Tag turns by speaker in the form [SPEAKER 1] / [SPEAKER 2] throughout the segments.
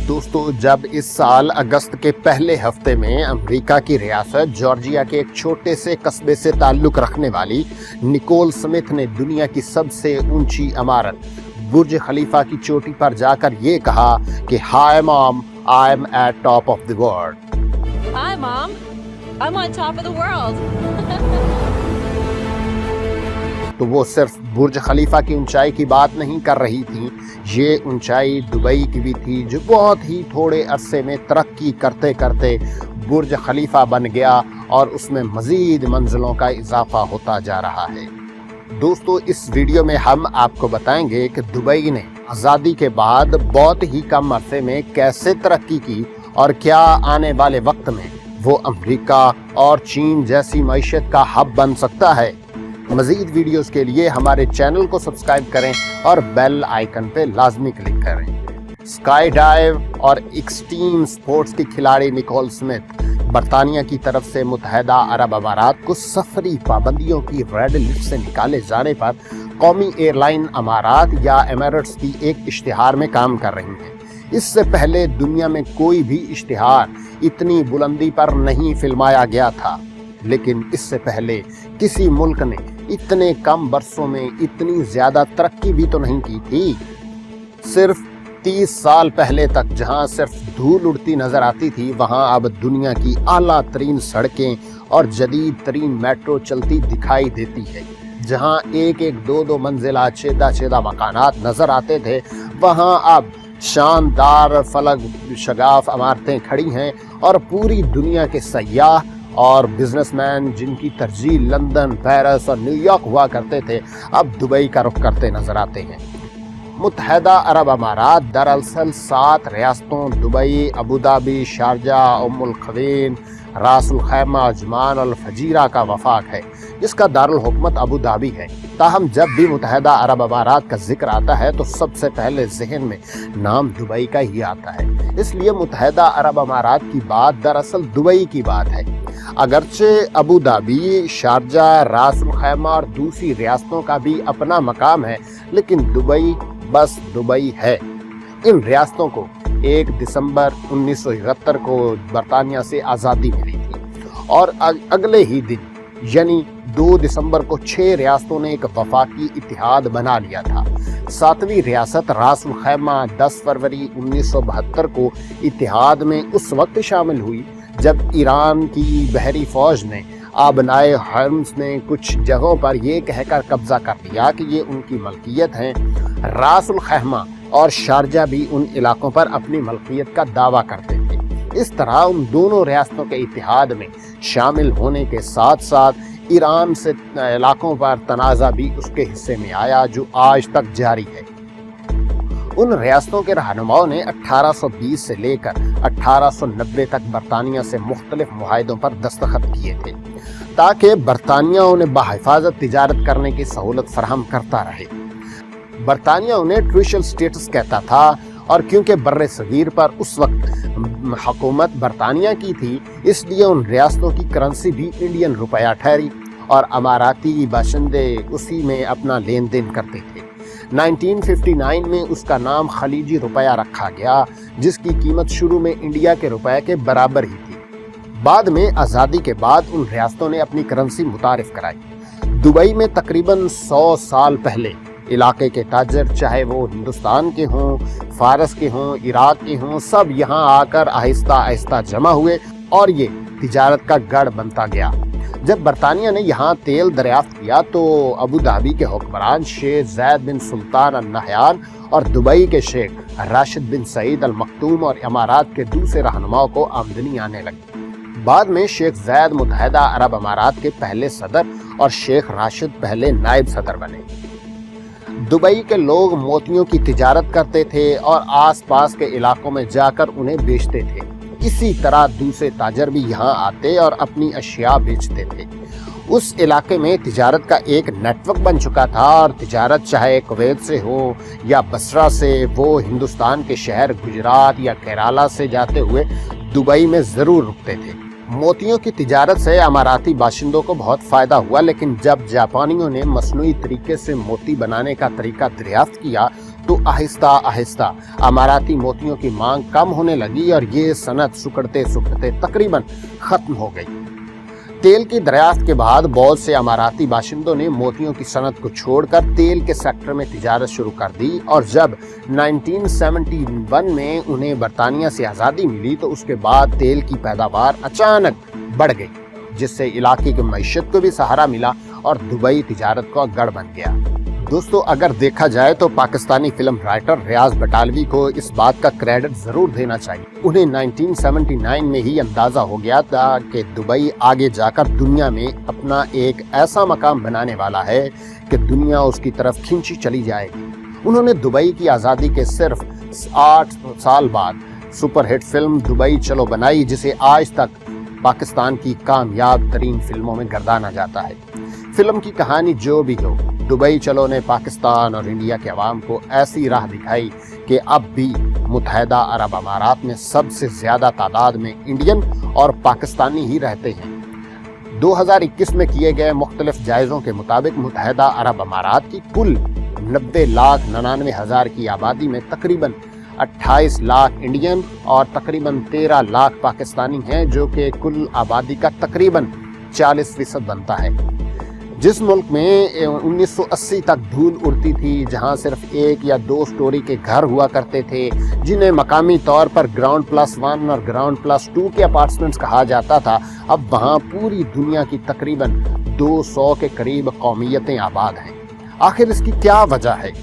[SPEAKER 1] दोस्तों, जब इस साल अगस्त के पहले हफ्ते में अमेरिका की रियासत जॉर्जिया के एक छोटे से कस्बे से ताल्लुक रखने वाली निकोल स्मिथ ने दुनिया की सबसे ऊंची इमारत बुर्ज खलीफा की चोटी पर जाकर ये कहा कि hi mom, I am eight top of the world.
[SPEAKER 2] Hi, Mom. I'm on top of the world.
[SPEAKER 1] तो वो सिर्फ बुर्ज खलीफा की ऊंचाई की बात नहीं कर रही थी, ये ऊंचाई दुबई की भी थी, जो बहुत ही थोड़े अरसे में तरक्की करते करते बुर्ज खलीफा बन गया और उसमें मजीद मंजिलों का इजाफा होता जा रहा है। दोस्तों, इस वीडियो में हम आपको बताएंगे कि दुबई ने आज़ादी के बाद बहुत ही कम अरसे में कैसे तरक्की की और क्या आने वाले वक्त में वो अमेरिका और चीन जैसी मईशत का हब बन सकता है। मजीद वीडियोस के लिए हमारे चैनल को सब्सक्राइब करें और बेल आइकन पे लाजमी क्लिक करें। स्काई डाइव और एक्सट्रीम स्पोर्ट्स की खिलाड़ी निकोल स्मिथ बरतानिया की तरफ से मुत्तहदा अरब अमारात को सफरी पाबंदियों की रेड लिस्ट से निकाले जाने पर कौमी एयरलाइन अमारात या एमिरेट्स की एक इश्तिहार में काम कर रही हैं। इससे पहले दुनिया में कोई भी इश्तिहार इतनी बुलंदी पर नहीं फिल्माया गया था, लेकिन इससे पहले किसी मुल्क ने इतने कम बरसों में इतनी ज्यादा तरक्की भी तो नहीं की थी। सिर्फ 30 साल पहले तक जहां सिर्फ धूल उड़ती नजर आती थी, वहां अब दुनिया की आला तरीन सड़कें और जदीद तरीन मेट्रो चलती दिखाई देती है। जहां एक एक दो मंजिला छेदा मकानात नजर आते थे, वहां अब शानदार फलक शगाफ इमारतें खड़ी हैं और पूरी दुनिया के सयाह और बिजनेसमैन जिनकी तरजीह लंदन, पेरिस और न्यूयॉर्क हुआ करते थे, अब दुबई का रुख करते नजर आते हैं। मुत्तहदा अरब अमारात दरअसल 7 रियासतों दुबई, अबू धाबी, शारजाह, उम्मुल क़ुवैन, रास अल खैमा, अजमान और फजीरा का वफाक है, जिसका दारुल हुकूमत अबू धाबी है। ताहम जब भी मुत्तहदा अरब अमारात का जिक्र आता है तो सबसे पहले जहन में नाम दुबई का ही आता है। इसलिए मुत्तहदा अरब अमारात की बात दरअसल दुबई की बात है। अगरचे अबू धाबी, शारजाह, रास अल खैमा और दूसरी रियासतों का भी अपना मकाम है, लेकिन दुबई बस दुबई है। इन रियासतों को 1 दिसंबर 1971 को बरतानिया से आज़ादी मिली थी और अगले ही दिन यानी 2 दिसंबर को 6 रियासतों ने एक वफाकी इत्तेहाद बना लिया था। 7वीं रियासत रास अल खैमा 10 फरवरी 1972 को इत्तेहाद में उस वक्त शामिल हुई जब ईरान की बहरी फौज ने आबनाए हर्म्स में कुछ जगहों पर यह कहकर कब्जा कर लिया कि ये उनकी मलकियत हैं। रास अल खैमा और शारजा भी उन इलाकों पर अपनी मलकियत का दावा करते थे। इस तरह उन दोनों रियासतों के इत्तेहाद में शामिल होने के साथ साथ ईरान से इलाकों पर तनाज़ा भी उसके हिस्से में आया, जो आज तक जारी है। उन रियासतों के रहनुमाओं ने 1820 से लेकर 1890 तक बरतानिया से मुख्तलिफ मुआहिदों पर दस्तखत किए थे ताकि बरतानिया उन्हें बाहिफाजत तिजारत करने की सहूलत फराहम करता रहे। बरतानिया उन्हें ट्यूशल स्टेटस कहता था और क्योंकि बर्रे सगीर पर उस वक्त हुकूमत बरतानिया की थी, इसलिए उन रियासतों की करेंसी भी इंडियन रुपया ठहरी और अमाराती बाशिंदे उसी में अपना लेन देन करते थे। 1959 में उसका नाम खलीजी रुपया रखा गया, जिसकी कीमत शुरू में इंडिया के रुपए के बराबर ही थी। बाद में आज़ादी के बाद उन रियासतों ने अपनी करेंसी मुतारिफ कराई। दुबई में तकरीबन 100 साल पहले इलाके के ताजर, चाहे वो हिंदुस्तान के हों, फारस के हों, इराक के हों, सब यहाँ आकर आहिस्ता आहिस्ता जमा हुए और ये तिजारत का गढ़ बनता गया। जब बरतानिया ने यहाँ तेल दरियाफ्त किया तो अबू धाबी के हुक्मरान शेख ज़ैद बिन सुल्तान अल नहयान और दुबई के शेख राशिद बिन सईद अल मखदूम और इमारात के दूसरे रहनुमाओं को आमदनी आने लगी। बाद में शेख ज़ैद मुत्तहदा अरब अमारात के पहले सदर और शेख राशिद पहले नायब सदर बने। दुबई के लोग मोतियों की तिजारत करते थे और आसपास के इलाकों में जाकर उन्हें बेचते थे। इसी तरह दूसरे ताजर भी यहाँ आते और अपनी अशिया बेचते थे। उस इलाके में तिजारत का एक नेटवर्क बन चुका था और तिजारत चाहे कुवैत से हो या बसरा से, वो हिंदुस्तान के शहर गुजरात या केरला से जाते हुए दुबई में ज़रूर रुकते थे। मोतियों की तिजारत से अमाराती बाशिंदों को बहुत फ़ायदा हुआ, लेकिन जब जापानियों ने मसनूई तरीके से मोती बनाने का तरीका दरियाफ्त किया तो आहिस्ता आहिस्ता अमाराती मोतियों की मांग कम होने लगी और ये सनत सुकड़ते सुकड़ते तकरीबन खत्म हो गई। तेल की दरियाफ्त के बाद बहुत से अमाराती बाशिंदों ने मोतियों की सनत को छोड़कर तेल के सेक्टर में तिजारत शुरू कर दी और जब 1971 में उन्हें बरतानिया से आज़ादी मिली तो उसके बाद तेल की पैदावार अचानक बढ़ गई, जिससे इलाके की मईशत को भी सहारा मिला और दुबई तिजारत का गढ़ बन गया। दोस्तों, अगर देखा जाए तो पाकिस्तानी फिल्म राइटर रियाज बटालवी को इस बात का क्रेडिट जरूर देना चाहिए। उन्हें 1979 में ही अंदाजा हो गया था कि दुबई आगे जाकर दुनिया में अपना एक ऐसा मकाम बनाने वाला है कि दुनिया उसकी तरफ खींची चली जाएगी। उन्होंने दुबई की आज़ादी के सिर्फ 8 साल बाद सुपरहिट फिल्म दुबई चलो बनाई, जिसे आज तक पाकिस्तान की कामयाब तरीन फिल्मों में गर्दाना जाता है। फिल्म की कहानी जो भी हो, दुबई चलो ने पाकिस्तान और इंडिया के अवाम को ऐसी राह दिखाई कि अब भी मुत्तहदा अरब अमारात में सबसे ज्यादा तादाद में इंडियन और पाकिस्तानी ही रहते हैं। 2021 में किए गए मुख्तलिफ जायज़ों के मुताबिक मुत्तहदा अरब अमारात की कुल 90,99,000 की आबादी में तकरीबन 28 लाख इंडियन और तकरीबन 13 लाख पाकिस्तानी हैं, जो कि कुल आबादी का तकरीबन 40% बनता है। जिस मुल्क में 1980 तक धूल उड़ती थी, जहां सिर्फ 1 या 2 स्टोरी के घर हुआ करते थे, जिन्हें मकामी तौर पर ग्राउंड प्लस 1 और ग्राउंड प्लस 2 के अपार्टमेंट्स कहा जाता था, अब वहां पूरी दुनिया की तकरीबन 200 के करीब कौमियतें आबाद हैं। आखिर इसकी क्या वजह है?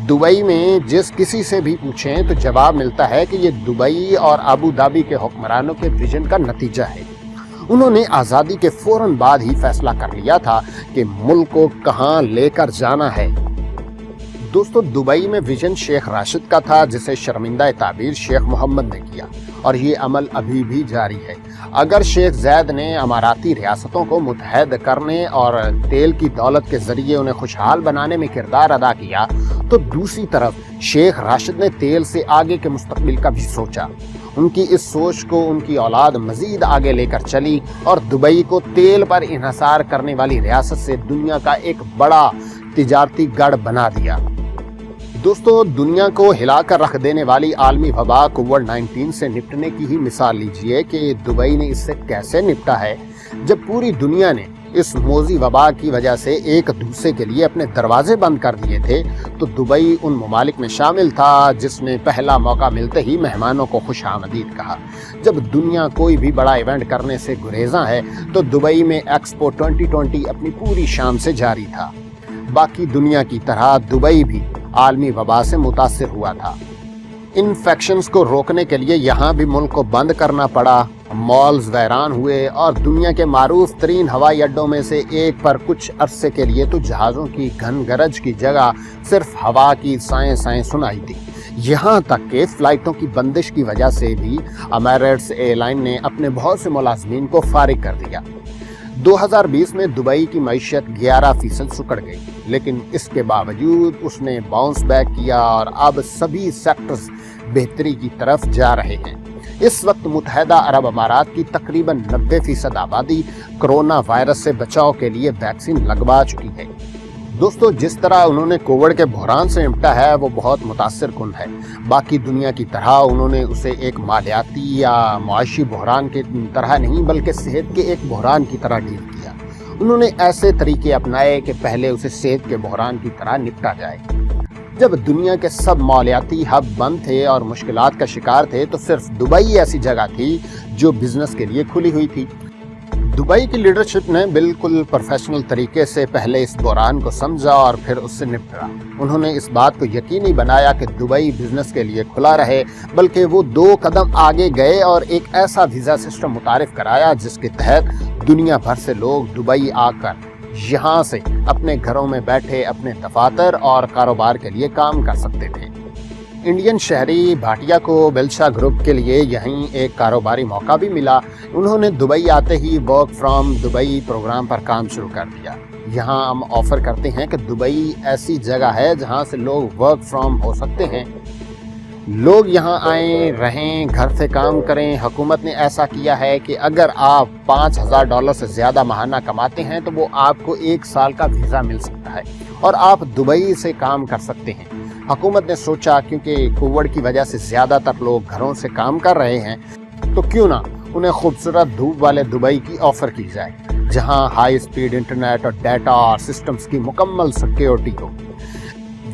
[SPEAKER 1] दुबई में जिस किसी से भी पूछें तो जवाब मिलता है कि ये दुबई और अबू धाबी के हुक्मरानों के विजन का नतीजा है। उन्होंने आज़ादी के फौरन बाद ही फैसला कर लिया था कि मुल्क को कहां लेकर जाना है। दोस्तों, दुबई में विजन शेख राशिद का था, जिसे शर्मिंदा ताबीर शेख मोहम्मद ने किया और ये अमल अभी भी जारी है। अगर शेख जैद ने अमाराती रियासतों को मुत्तहद करने और तेल की दौलत के जरिए उन्हें खुशहाल बनाने में किरदार अदा किया, तो दूसरी तरफ शेख राशिद ने तेल से आगे के मुस्तकबिल का भी सोचा। उनकी इस सोच को उनकी औलाद मजीद आगे लेकर चली और दुबई को तेल पर इन्हसार करने वाली रियासत से दुनिया का एक बड़ा तिजारती गढ़ बना दिया। दोस्तों, दुनिया को हिलाकर रख देने वाली आलमी वबा कोविड-19 से निपटने की ही मिसाल लीजिए कि दुबई ने इससे कैसे निपटा है। जब पूरी दुनिया ने इस मौजी वबा की वजह से एक दूसरे के लिए अपने दरवाजे बंद कर दिए थे, तो दुबई उन ममालिक में शामिल था जिसने पहला मौका मिलते ही मेहमानों को खुशामदीद कहा। जब दुनिया कोई भी बड़ा इवेंट करने से गुरेजा है, तो दुबई में एक्सपो 2020 अपनी पूरी शान से जारी था। बाकी दुनिया की तरह दुबई भी आलमी वबा से मुतासिर हुआ था। इन्फेक्शंस को रोकने के लिए यहाँ भी मुल्क को बंद करना पड़ा, मॉल्स वैरान हुए और दुनिया के मारूफ तरीन हवाई अड्डों में से एक पर कुछ अरसे के लिए तो जहाज़ों की घन गरज की जगह सिर्फ हवा की साएं साएं सुनाई दी। यहाँ तक कि फ्लाइटों की बंदिश की वजह से भी एमिरेट्स एयरलाइन ने अपने बहुत से मुलाजमीन को फारिग कर दिया। 2020 में दुबई की मईशत 11% सुकड़ गई, लेकिन इसके बावजूद उसने बाउंस बैक किया और अब सभी सेक्टर्स बेहतरी की तरफ जा रहे हैं। इस वक्त मुत्तहदा अरब अमारात की तकरीबन 90% आबादी कोरोना वायरस से बचाव के लिए वैक्सीन लगवा चुकी है। दोस्तों, जिस तरह उन्होंने कोविड के बहरान से निपटा है वो बहुत मुतासिर कुन है। बाकी दुनिया की तरह उन्होंने उसे एक मालियाती या मुआशी बहरान के तरह नहीं, बल्कि सेहत के एक बहरान की तरह डील किया। उन्होंने ऐसे तरीके अपनाए कि पहले उसे सेहत के बहरान की तरह निपटा जाए। जब दुनिया के सब मालियाती हब बंद थे और मुश्किलात का शिकार थे, तो सिर्फ दुबई ऐसी जगह थी जो बिजनेस के लिए खुली हुई थी। दुबई की लीडरशिप ने बिल्कुल प्रोफेशनल तरीके से पहले इस बहरान को समझा और फिर उससे निपटा। उन्होंने इस बात को यकीनी बनाया कि दुबई बिजनेस के लिए खुला रहे, बल्कि वो 2 कदम आगे गए और एक ऐसा वीज़ा सिस्टम मुतारिफ कराया जिसके तहत दुनिया भर से लोग दुबई आकर यहाँ से अपने घरों में बैठे अपने दफातर और कारोबार के लिए काम कर सकते थे। इंडियन शहरी भाटिया को बेलशा ग्रुप के लिए यहीं एक कारोबारी मौका भी मिला। उन्होंने दुबई आते ही वर्क फ्रॉम दुबई प्रोग्राम पर काम शुरू कर दिया। यहाँ हम ऑफर करते हैं कि दुबई ऐसी जगह है जहाँ से लोग वर्क फ्रॉम हो सकते हैं। लोग यहाँ आएं, रहें, घर से काम करें। हुकूमत ने ऐसा किया है कि अगर आप $5,000 से ज़्यादा माहाना कमाते हैं तो वो आपको 1 साल का वीज़ा मिल सकता है और आप दुबई से काम कर सकते हैं। حکومت نے سوچا کیونکہ کووڈ کی وجہ سے زیادہ تر لوگ گھروں سے کام کر رہے ہیں تو کیوں نہ انہیں خوبصورت دھوپ والے دبئی کی آفر کی جائے، جہاں ہائی سپیڈ انٹرنیٹ اور ڈیٹا اور سسٹمز کی مکمل سیکیورٹی ہو۔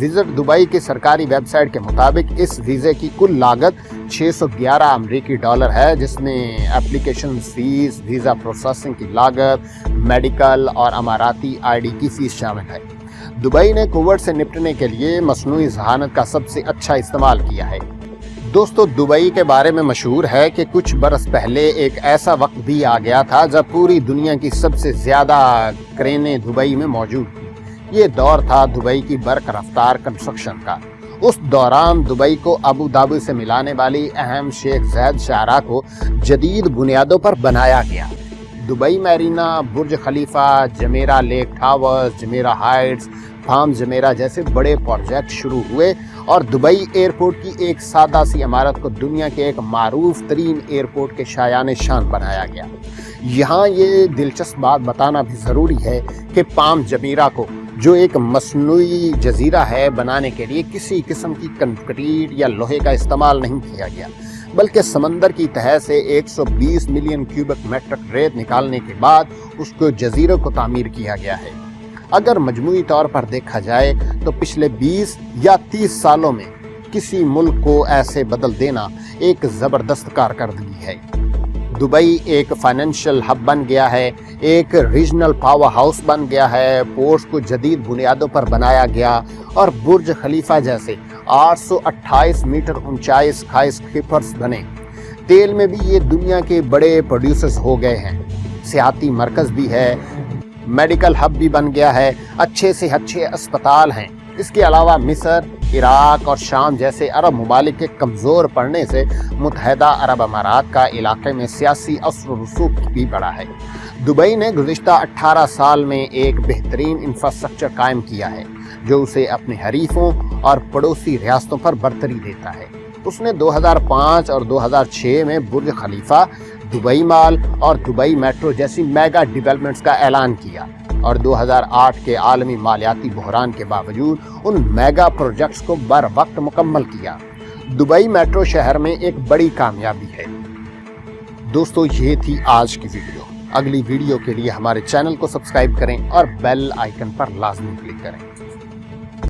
[SPEAKER 1] وزٹ دبئی کی سرکاری ویب سائٹ کے مطابق اس ویزے کی کل لاگت $611 امریکی ہے، جس میں اپلیکیشن فیس، ویزا پروسیسنگ کی لاگت، میڈیکل اور اماراتی آئی ڈی کی فیس شامل ہے۔ دبئی نے کووڈ سے نپٹنے کے لیے مصنوعی ذہانت کا سب سے اچھا استعمال کیا ہے۔ دوستو، دبئی کے بارے میں مشہور ہے کہ کچھ برس پہلے ایک ایسا وقت بھی آ گیا تھا جب پوری دنیا کی سب سے زیادہ کرینیں دبئی میں موجود تھیں۔ یہ دور تھا دبئی کی برق رفتار کنسٹرکشن کا۔ اس دوران دبئی کو ابو دھابی سے ملانے والی اہم شیخ زاید شاہراہ کو جدید بنیادوں پر بنایا گیا۔ دبئی میرینا، برج خلیفہ، جمیرہ لیک ٹاورز، جمیرہ ہائٹس، پام جمیرہ جیسے بڑے پروجیکٹ شروع ہوئے اور دبئی ایئرپورٹ کی ایک سادہ سی عمارت کو دنیا کے ایک معروف ترین ایئرپورٹ کے شایان شان بنایا گیا۔ یہاں یہ دلچسپ بات بتانا بھی ضروری ہے کہ پام جمیرہ کو، جو ایک مصنوعی جزیرہ ہے، بنانے کے لیے کسی قسم کی کنکریٹ یا لوہے کا استعمال نہیں کیا گیا، بلکہ سمندر کی تہہ سے 120 ملین کیوبک میٹرک ریت نکالنے کے بعد اس کو جزیرے کو تعمیر کیا گیا ہے۔ اگر مجموعی طور پر دیکھا جائے تو پچھلے 20 یا 30 سالوں میں کسی ملک کو ایسے بدل دینا ایک زبردست کارکردگی ہے۔ دبئی ایک فائنینشیل ہب بن گیا ہے، ایک ریجنل پاور ہاؤس بن گیا ہے، پورٹس کو جدید بنیادوں پر بنایا گیا اور برج خلیفہ جیسے 828 میٹر اونچائی اسکائی اسکریپرز بنے۔ تیل میں بھی یہ دنیا کے بڑے پروڈیوسرز ہو گئے ہیں، سیاحتی مرکز بھی ہے، میڈیکل ہب بھی بن گیا ہے، اچھے سے اچھے اسپتال ہیں۔ اس کے علاوہ مصر، عراق اور شام جیسے عرب ممالک کے کمزور پڑنے سے متحدہ عرب امارات کا علاقے میں سیاسی اثر و رسوخ بھی بڑھا ہے۔ دبئی نے گزشتہ 18 سال میں ایک بہترین انفراسٹرکچر قائم کیا ہے جو اسے اپنے حریفوں اور پڑوسی ریاستوں پر برتری دیتا ہے۔ اس نے 2005 اور 2006 میں برج خلیفہ، دبئی مال اور دبئی میٹرو جیسی میگا ڈیولپمنٹس کا اعلان کیا اور 2008 کے عالمی مالیاتی بحران کے باوجود ان میگا پروجیکٹس کو بر وقت مکمل کیا۔ دبئی میٹرو شہر میں ایک بڑی کامیابی ہے۔ دوستو، یہ تھی آج کی ویڈیو۔ اگلی ویڈیو کے لیے ہمارے چینل کو سبسکرائب کریں اور بیل آئیکن پر لازمی کلک کریں۔